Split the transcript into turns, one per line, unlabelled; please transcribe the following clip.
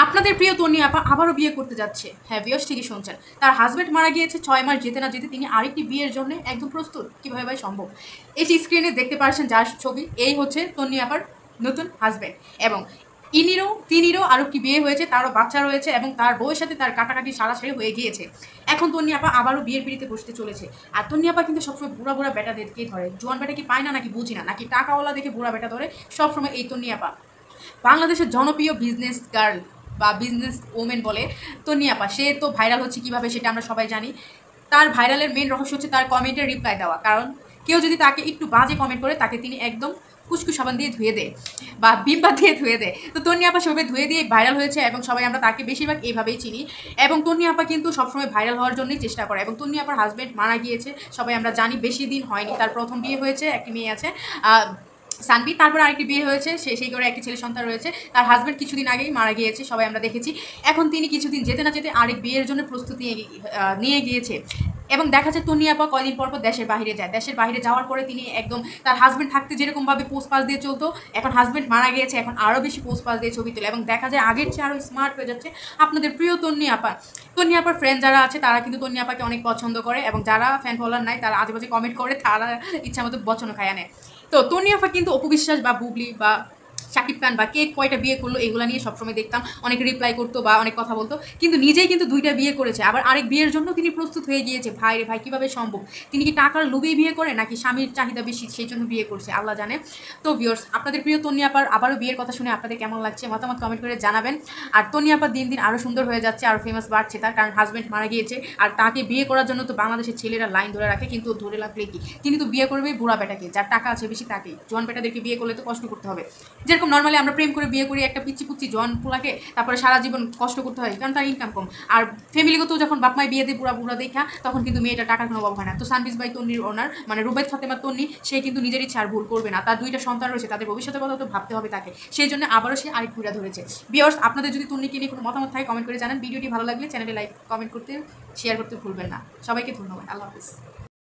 আপনাদের প্রিয় তন্নি আপা আবারও বিয়ে করতে যাচ্ছে। হ্যাঁ ভিউয়ার্স, ঠিকই শুনছেন। তার হাজব্যান্ড মারা গিয়েছে 6 মাস যেতে না যেতে তিনি আরেকটি বিয়ের জন্য একদম প্রস্তুত। কিভাবে ভাই সম্ভব? এই যে স্ক্রিনে দেখতে পাচ্ছেন যার ছবি, এই হচ্ছে তন্নি আপার নতুন হাজব্যান্ড। এবং তিনিরও আরও কি বিয়ে হয়েছে, তারও বাচ্চা রয়েছে এবং তার বউয়ের সাথে তার কাটাকাটি সারাসারি হয়ে গিয়েছে। এখন তন্নি আপা আবারও বিয়ের পিড়িতে বসতে চলেছে। আর তন্নি আপা কিন্তু সবসময় বুড়া বুড়া বেটাদেরকেই ধরে। জোয়ান বেটা কি পায় না নাকি বুঝি না, নাকি টাকাওয়ালা দেখে বুড়া বেটা ধরে সবসময় এই তন্নি আপা। বাংলাদেশের জনপ্রিয় বিজনেস গার্ল বা বিজনেস ওমেন বলে তন্নি আপা। সে তো ভাইরাল হচ্ছে কীভাবে সেটা আমরা সবাই জানি। তার ভাইরালের মেন রহস্য হচ্ছে তার কমেন্টের রিপ্লাই দেওয়া। কারণ কেউ যদি তাকে একটু বাজে কমেন্ট করে তাকে তিনি একদম কুচকু সাবান দিয়ে ধুয়ে দেয় বা বিম্বা দিয়ে ধুয়ে দেয়। তো তন্নি আপা সবাই ধুয়ে দিয়ে ভাইরাল হয়েছে এবং সবাই আমরা তাকে বেশিরভাগ এইভাবেই চিনি। এবং তন্নি আপা কিন্তু সবসময় ভাইরাল হওয়ার জন্যই চেষ্টা করে। এবং তন্নি আপার হাজব্যান্ড মারা গিয়েছে, সবাই আমরা জানি। বেশি দিন হয়নি, তার প্রথম বিয়ে হয়েছে, একটি মেয়ে আছে সানভি। তারপরে আরেকটি বিয়ে হয়েছে, সেই করে একটি ছেলে সন্তান রয়েছে। তার হাজব্যান্ড কিছুদিন আগেই মারা গিয়েছে, সবাই আমরা দেখেছি। এখন তিনি কিছুদিন যেতে না যেতে আরেক বিয়ের জন্য প্রস্তুতি নিয়ে গিয়েছে। এবং দেখা যায় তন্নি আপা কয়দিন পর দেশের বাইরে যায়। দেশের বাইরে যাওয়ার পরে তিনি একদম তার হাজব্যান্ড থাকতে যেরকমভাবে পোস্ট পাস দিয়ে চলতো, এখন হাজব্যান্ড মারা গিয়েছে, এখন আরও বেশি পোস্ট পাস দিয়ে ছবি তোলে এবং দেখা যায় আগের চেয়ে আরও স্মার্ট হয়ে যাচ্ছে আপনাদের প্রিয় তন্নি আপা। তন্নি আপার ফ্রেন্ড যারা আছে তারা কিন্তু তন্নি আপাকে অনেক পছন্দ করে এবং যারা ফ্যান ফলোয়ার নাই তারা আজেবাজে কমেন্ট করে, তারা ইচ্ছা মতো বচনও খায় আনে। তো তন্নি আপা কিন্তু অপু বিশ্বাস বা বুবলি বা শাকিব খান বা কে কয়টা বিয়ে করলো এগুলো নিয়ে সবসময় দেখতাম, অনেক রিপ্লাই করতো বা অনেক কথা বলতো, কিন্তু নিজেই কিন্তু 2টা বিয়ে করেছে। আবার আরেক বিয়ের জন্য তিনি প্রস্তুত হয়ে গিয়েছে। ভাই রে ভাই, কীভাবে সম্ভব? তিনি কি টাকার লোভেই বিয়ে করে নাকি স্বামীর চাহিদা বেশি সেই জন্য বিয়ে করছে, আল্লাহ জানে। তো ভিউয়ার্স, আপনাদের প্রিয় তন্নি আপার আবারও বিয়ের কথা শুনে আপনাদের কেমন লাগছে মতামত কমেন্ট করে জানাবেন। আর তন্নি আপা দিন দিন আরও সুন্দর হয়ে যাচ্ছে, আরও ফেমাস বাড়ছে তার, কারণ হাজব্যান্ড মারা গিয়েছে। আর তাকে বিয়ে করার জন্য তো বাংলাদেশের ছেলেরা লাইন ধরে রাখে, কিন্তু ধরে রাখলে কি, তিনি তো বিয়ে করবে বুড়া বেটাকে, যার টাকা আছে বেশি তাকেই। জোয়ান বেটাদেরকে বিয়ে করলে তো কষ্ট করতে হবে। যেরকম নর্মালি আমরা প্রেম করে বিয়ে করি একটা পিচ্ছি পুচ্ছি জোয়ান পোলাকে, তারপরে সারা জীবন কষ্ট করতে হয় কারণ তার ইনকাম কম। আর ফ্যামিলিগত যখন বাপমায় বিয়ে দিয়ে বুড়া বুড়া দেখা, তখন কিন্তু মেয়েটা টাকার কোনো অভাব হয় না। তো সানবিজ ভাই তন্নির ওনার মানে রুবাইত ফাতেমা তন্নি, সে কিন্তু নিজের ইচ্ছা আর ভুল করবে না। তার 2টা সন্তান রয়েছে, তাদের ভবিষ্যতের কথা তো ভাবতে হবে তাকে। সেই জন্য আবারও সে আরেক ঘুরা ধরেছে। ভিউয়ার্স, আপনাদের যদি তন্নিকে নিয়ে কোনো মতামত থাকে কমেন্ট করে জানান। ভিডিওটি ভালো লাগলে চ্যানেলে লাইক কমেন্ট করতে শেয়ার করতে ভুলবেন না। সবাইকে ধন্যবাদ, আল্লাহ হাফিজ।